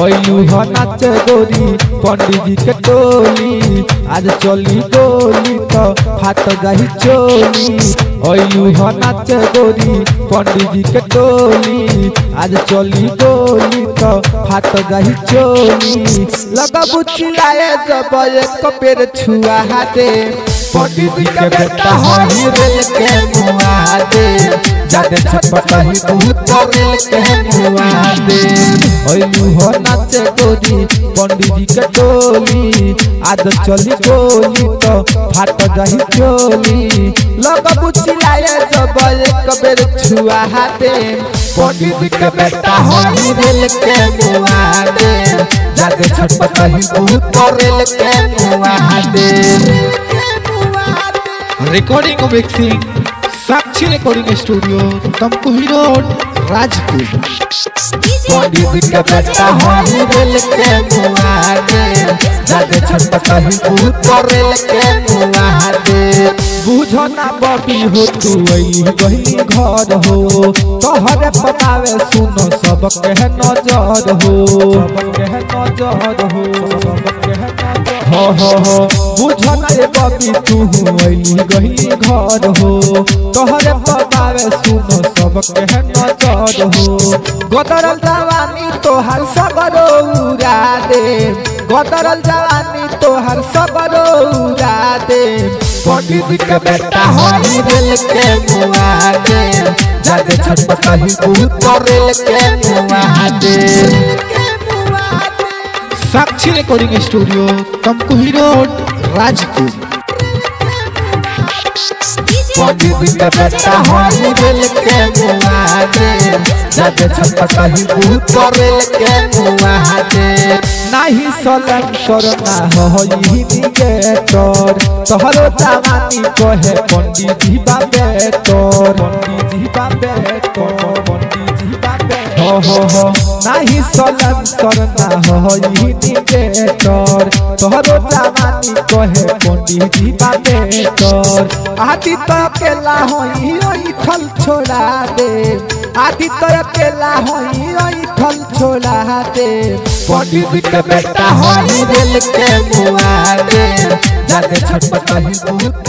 ओइलू हो नाचे गोरी पंडित जी के टोली आज चली गोली तो फाट जाही चोली। ओइलू हो नाचे गोरी पंडित जी के टोली आज चली गोली तो फाट जाही चोली। लगा बुचिलाए जब एक पेड़ छुआ दे पंडित जी के बेटा हरी रेल के मुआ दे जादे छटपटाही बहुत रेल के मुआ दे। ओइलू हो नाचे गोरी पंडित जी के टोली आज चली गोली तो फाट जाही चोली। लगा बुचिलाए जब एक बेर छुआ दे पंडित जी के बेटा हरी रेल के मुआ दे जादे छटपटाही बहुत रेल के मुआ दे। रिकॉर्डिंग और mixing Sakshi recording studio Tamkuhi road Rajpur. पंडित जी के बेटा हरी रेल के मुआ दे जादे छटपटाही बहुत रेल के मुआ दे। बुझो ना बबी हो तू आई गही घर हो तोहरे बनावे सुनो सब के नजर हो सब के नजर हो सब के नजर हो बुझो ना रे बबी तू आई गही घर हो तोहरे बनावे सुनो सब के नजर हो। गदरल जवानी तोहर सबरो उड़ा दे गदरल जवानी तोहर सबरो उड़ा दे। पंडित जी के बेटा हरी रेल के मुआ दे जादे छटपटाही बहुत रेल के मुआ दे। Sakshi recording studio Tamkuhi road Rajpur. पंडित जी के बेटा हरी रेल के मुआ दे जादे छटपटाही बहुत रेल के मुआ दे। नाही सलम करना हो निगेटर तोहरो जवानी कहे पंडित जी बाबे तोर पंडित जी बाबे तोर पंडित जी बाबे हो नाही सलम करना हो निगेटर तोहरो जवानी कहे पंडित जी बाबे तोर। आदि तो अकेला होई खल छोड़ा दे आदि तो अकेला होई खल छोड़ा दे। पंडित जी के बेटा हरी रेल के मुआ दे जादे छटपटाही बहुत